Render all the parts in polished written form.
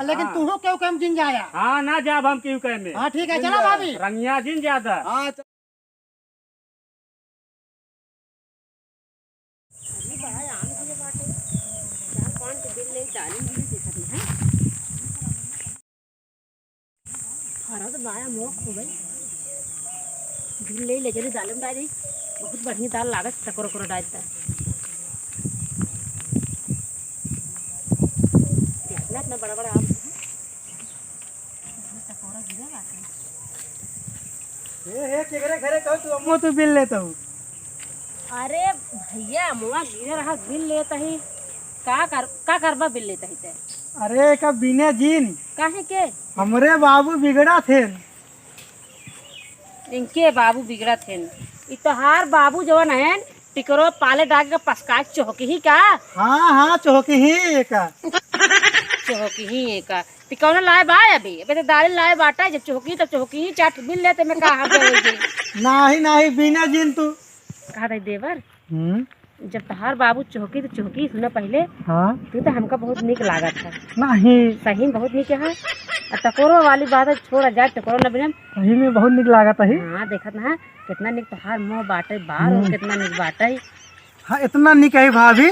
लेकिन हाँ। तू क्यों कम जिन जाया। हाँ ना जाब हम क्यों कहे में। हाँ ठीक है चलो भाभी। रंगिया जिन ज्यादा। हाँ तो बाया मोख हो गई दिल ले चली दाल में डाली बहुत बढ़िया दाल लागत टकोर कोर डालता देखना इतना बड़ा बड़ा आम टकोरा गिरा बात हे केकरे घरे कहू तू अम्मो तू बिल लेता हूँ। अरे भैया मुआ गिरे रहा बिल लेता ही का करबा बिल लेता ही ते अरे का बिना जीन काहे के हमरे बाबू बिगड़ा थे। इनके बाबू बिगड़ा थे इ तोहार बाबू जवन है टिकरो पाले डाल के पसका चौकी ही का हाँ हाँ चौकी ही का चौकी ही का तिकौना लाए बा अभी तो दाल लाए बाटा जब चौकी तब चौकी ही चाट बिल लेते मैं कहा नहीं नहीं बिना जीन तू कहा था देवर जब तहार बाबू चौकी तो चौकी सुना पहले हाँ तू तो हमका बहुत निक लागत था नहीं सही में बहुत निक है और टकोरो वाली बात है छोड़ा जाए टकोरो न बिना सही में बहुत निक लागत है। हाँ देखत ना कितना निक तहार मुँह बाटे बार और कितना निक बाटे हाँ इतना निक है भाभी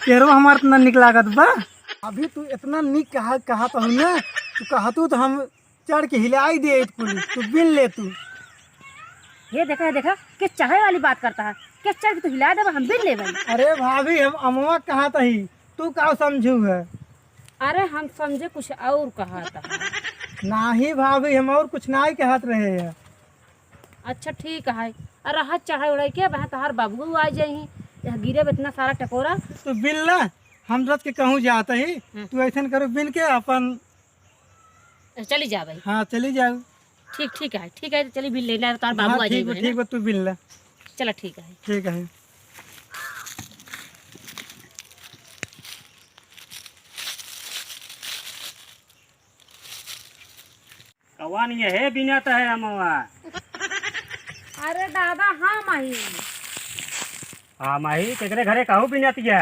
तेरो हमार इतना निक लागत बा। अभी तू इतना निक कहा तो ना तू कहतू तो हम चढ़ के हिलाई दे तू बिन ले तू। ये देखा किस चाहे वाली बात करता है किस चाहे कि तू हिला दे हम बिल ले अरे भाभी हम अमवा कहा तही तू का समझू है। अरे हम समझे कुछ और कहा था नहीं भाभी हम और कुछ नहीं कहत रहे हैं। अच्छा ठीक है अरे हाथ चढ़ाई उड़ाई के बह तहार बाबू आ जाई यहाँ गिरे में इतना सारा टकोरा तो बिन ला हम रथ के कहूँ जाते ही तू ऐसा करो बिन के अपन चली जा भाई। हाँ चली जाओ। ठीक है तो चली बिल लेना तार बाबू आ हाँ, ठीक जाई है तू बिन ला। चला ठीक है ठीक है कवान ये है बिना तो है अमवा। अरे दादा हाँ माही हाँ माही केकरे घरे कहू बिना तिया।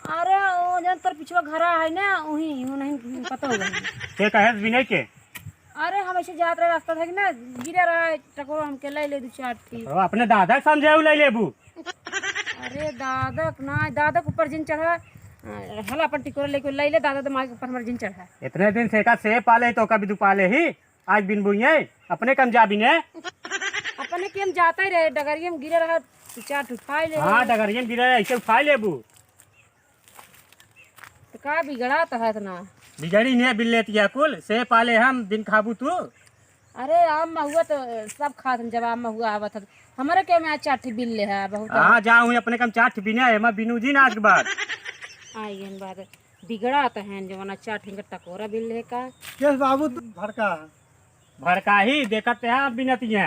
अरे ओ जन तर पिछवा घर है ना वही नहीं पता होगा के कहे बिना के। अरे हम ऐसे जात रहे रास्ता था कि ना गिरा रहा टकोर हमके ले दू चाट थी तो अपने दादा समझाऊ ले लेबू। अरे दादक ना दादक ऊपर जिन चढ़ा हला अपन टिकोर लेके ले दादा दिमाग ऊपर हमारे जिन चढ़ा इतने दिन से का से पाले तो कभी दुपाले ही आज बिन बुइये अपने कम जा बिने। अपने के हम जाता ही रहे डगरिया में गिरे रहा चाट उठाई ले हाँ डगरिया में गिरे ऐसे उठा लेबू। तो का बिगड़ा तो है इतना बिगड़ी ने बिल लेती है कुल से पाले हम दिन खाबू तू। अरे आम महुआ तो सब खात जब आम महुआ आवत हमारे क्या में चाट बिल ले है बहुत हाँ जाऊँ अपने कम चाट बिना है मैं बिनू जी ना आज के बाद आई बात बिगड़ा तो है जवाना चाट हिंग टकोरा बिल ले का यस बाबू तू भड़का भड़का ही देखत है हम बिनती है।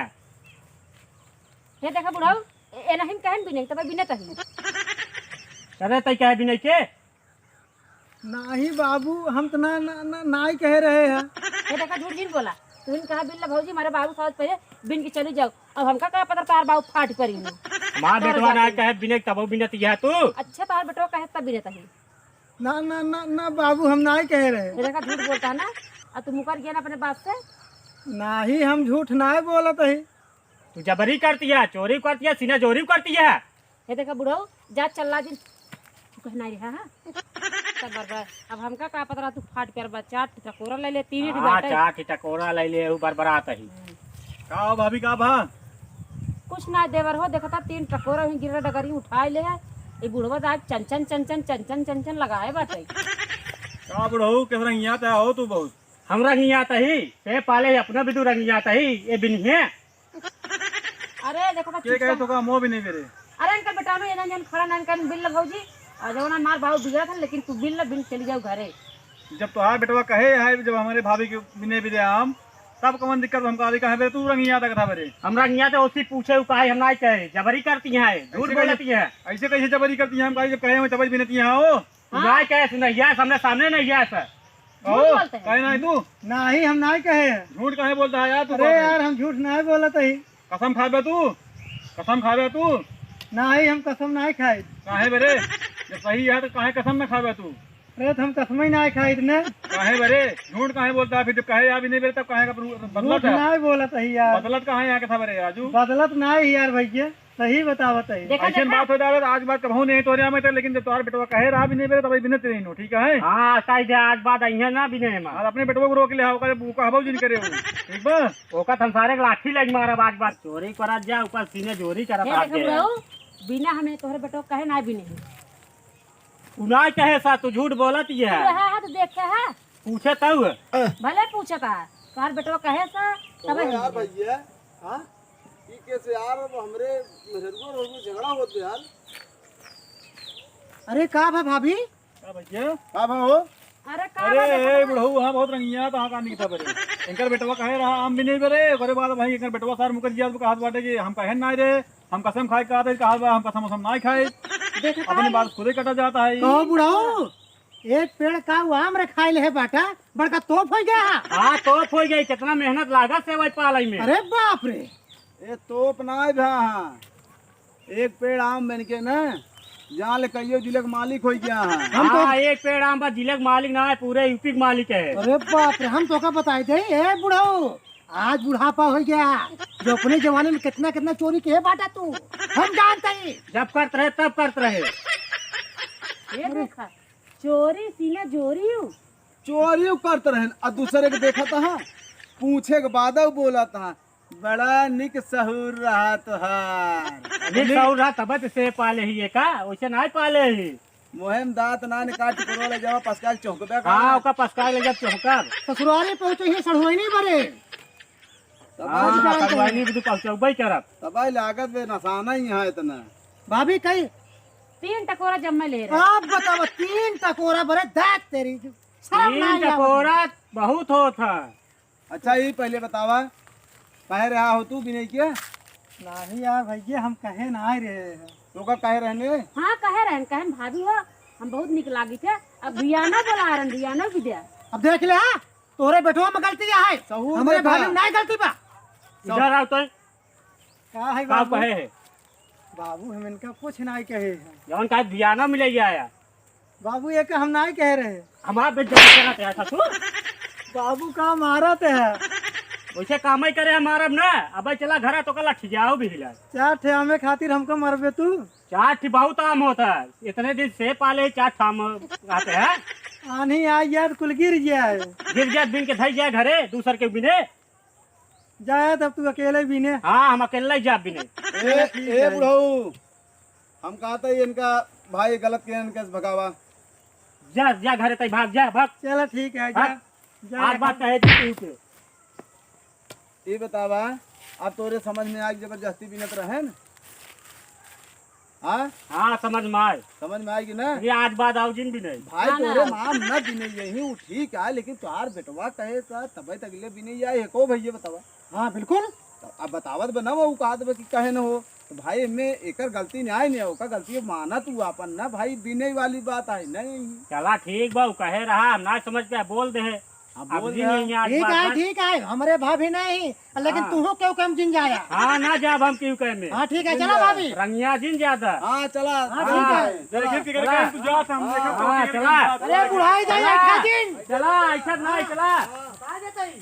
हे देखा बुढ़ाऊ ए नहीं कहन बिने तब बिने तही अरे तय कहे बिना के। नहीं बाबू हम तो ना ही कह रहे हैं। हे देखा झूठ झूठ बोला तू कहा बिल भौजी हमारे बाबू साथ पहले बिन के चली जाओ अब हमका क्या पता तार बाबू फाट करी माँ बेटवा ना कहे बिने तब बिनती है तू। अच्छा तार बेटो कहे तब बिने तही ना ना ना ना बाबू हम ना ही कह रहे। हे देखा झूठ बोलता है ना और तू मुकर गया ना अपने बाप से नहीं हम झूठ ना ही बोलत है। तू जबरी करती है चोरी करती है सीना चोरी करती है। हे देखा बुढ़ाऊ जा चल दिन तू कहना रहा हां बरबर अब हमका का पता तू फाट कर बच्चा टकोरा ले ले तीन ही बात है चाट टकोरा ले ले बरबरात ही का भाभी का भा कुछ ना देवर हो देखता तीन टकोरा ही गिरा डगरी उठाए ले है ये बुढ़वा आज चंचन लगाए बाटे का बुढ़ऊ के रंगिया ता हो तू बहुत हम रंगिया तही से पाले अपना भी तू रंगिया तही ये बिन है। अरे देखता के कहे तो का मोह भी नहीं मेरे। अरे इनका बेटा में एना जन खड़ा ना कर बिल भौजी आ जवना मार बाबू बिगड़ा था लेकिन तू बिल चली जाओ घरे जब तो बेटवा कहे है जब हमारे भाभी के बिने भी दे हम तब कौन दिक्कत हमको आदि कहे तू रंगिया तक था मेरे। हम रंगिया तो उसी पूछे कहे हम ना कहे जबरी करती है झूठ बोलती है। ऐसे कैसे जबरी करती है हम कहे जब कहे हम जबरी बिनती है हो ना कहे सुनैया हमने सामने नहीं गया सर कहे नहीं तू नहीं हम नहीं कहे झूठ कहे बोलता है यार तू। अरे यार हम झूठ नहीं बोलत है। कसम खाबे तू नहीं हम कसम नहीं खाए काहे बेरे जब सही है तो काहे कसम में खाबे तू अरे तो हम कसम ही ना खाई इतने काहे बरे झूठ काहे बोलता है? फिर जब कहे अभी नहीं बेरे तब कहे का बदलत है? नहीं बोलत है यार, बदलत कहाँ यहाँ के था बरे राजू? बदलत नहीं यार भैया, सही बतावत है। देखा ऐसे देखा बात हो जावे तो आज बात कबहू नहीं तो में तो, लेकिन जब तुम्हारा बेटवा कहे रहा भी नहीं बेरे तब बिनत नहीं नो, ठीक है? हाँ शायद आज बात आई ना भी नहीं और अपने बेटवा को रोक ले होगा जब का हबो जिन करे हो, ठीक बा? ओका संसारे के लाठी लग मारा आज बात चोरी करा जा ऊपर सीने चोरी करा हे देखो बुढ़ऊ, बिना हमें तोहरे बेटो कहे ना भी नहीं उनाई कहे सा तू झूठ बोलत ही है। रहा है तो देखे है पूछे तब भले पूछे का तोहर बेटो कहे सा तब यार भैया हाँ ई कैसे यार अब हमरे मेहरुआ रोज में झगड़ा होत बे यार। अरे का भा भाभी, का भैया? का भाव अरे का अरे बुढ़ऊ वहाँ बहुत रंगिया तो कहाँ नहीं था बरे। इनकर बेटवा कहे रहा हम भी नहीं बरे, ओकरे बाद भाई इनकर बेटवा सार मुकर जिया तो कहा बाटे कि हम कहे ना रे, हम कसम खाए कहा था, कहा बा हम कसम उसम ना खाए, देखा अपनी बात खुद ही कटा जाता है। कहो बुढ़ाओ, एक पेड़ का आम रे खाई ले है बाटा, बड़का तोप हो गया। हाँ तो हो गई, कितना मेहनत लागत से वही पालई में। अरे बाप रे, ए तोप ना भा हाँ एक पेड़ आम बन के न जहाँ ले कहियो जिले के मालिक हो गया है। हाँ एक पेड़ आम बा जिले के मालिक ना है, पूरे यूपी के मालिक है। अरे बाप रे, हम तो का बताए थे ए बुढ़ाओ, आज बुढ़ापा हो गया, जो अपने जमाने में कितना कितना चोरी के बाटा तू, हम जानते ही। जब करते रहे तब करते रहे। ये देखा चोरी सीने जोरी हूँ चोरी करते रहे और दूसरे के देखा था पूछे के बाद बोला था बड़ा निक सहूर रहा तुहार। निक सौर रहा तब से पाले ही का, वैसे नहीं पाले ही। मोहम दांत ना निकाट करो ले जावा पसकाल चौकबे का। हाँ ओका पसका ले जब चौकर। ससुराले पहुंचे ही सड़हुई नहीं बरे। हाँ कड़वानी भी तो पहुंचौबई करब। तबाई लागत बे नसाना ही है इतना। भाभी कही 3 टकोरा जम्मे ले रहे आप बताओ, 3 टकोरा बरे दांत तेरी शर्म तीन नहीं आवत। टकोरा बहुत होत है। अच्छा ये पहले बतावा कहे रहा हो तू बिना के? नहीं यार भैया, हम कहे ना रहे हैं। तो का कहे रहने? हाँ कहे रहन कहन भाभी हो हम बहुत निक लागी थे। अब रियाना बोला रन रियाना भी दे अब देख ले, हाँ तोरे बेटवा में गलती है, सहूर हमारे देखा। भाभी में नहीं गलती बा। इधर आओ तो का है का बाबू? कहे है बाबू हम इनका कुछ नहीं कहे हैं। जौन का धियाना मिले गया बाबू ये हम नहीं कह रहे, हमारा बेच जमा करा था तू। बाबू का मारा ते है। वैसे काम ही करे हमारा ना। अब चला घर तो कल जाओ भी हिला। 4 ठे आमे खातिर हमको मरबे तू। 4 ठी बहुत आम होता है, इतने दिन से पाले 4 ठाम आते हैं। आनी आई यार कुल गिर जाए, गिर जाए बिन के धई जाए घरे दूसर के बिने। जाए तब तू अकेले बीने। हाँ हम अकेला ही जा बिने। ए बुढ़ऊ हम कहते हैं इनका भाई गलत किया इनका भगावा। जा जा घरे तई भाग जा भाग। चलो ठीक है, जा जा। आज बात कहे दी तू के। ये बतावा अब तोरे समझ में आग जबरदस्ती बिनत रहे न? हाँ हाँ समझ में आए। समझ में आएगी ना? ये आज बात आओ जिन भी नहीं। भाई तोरे माँ न बिने यही वो ठीक है, लेकिन तुहार बेटवा कहे सा तबे तगले बिने आए को भैया बतावा। हाँ बिल्कुल, तो अब बतावत बना वो कहा दबे कि कहे न हो तो भाई में एकर गलती नहीं है, ओका गलती माना तू अपन ना भाई बिने वाली बात है नहीं। चला ठीक बा कहे रहा, हम ना समझ पे बोल दे। अब अब बोल जी रहा। नहीं आज ठीक है बात। ठीक है, हमारे भाभी नहीं, लेकिन हाँ। तू क्यों कम जिन जाया। हाँ ना जाब हम क्यों कहे में। हाँ ठीक है, चलो भाभी। रंगिया जिन ज्यादा। हाँ चला हाँ, ठीक है। देखिए कि करके तू जा हम देखा हाँ चला अरे बुढ़ाई जाए चला। दिन चला ऐसा नहीं चला। आ जाते ही।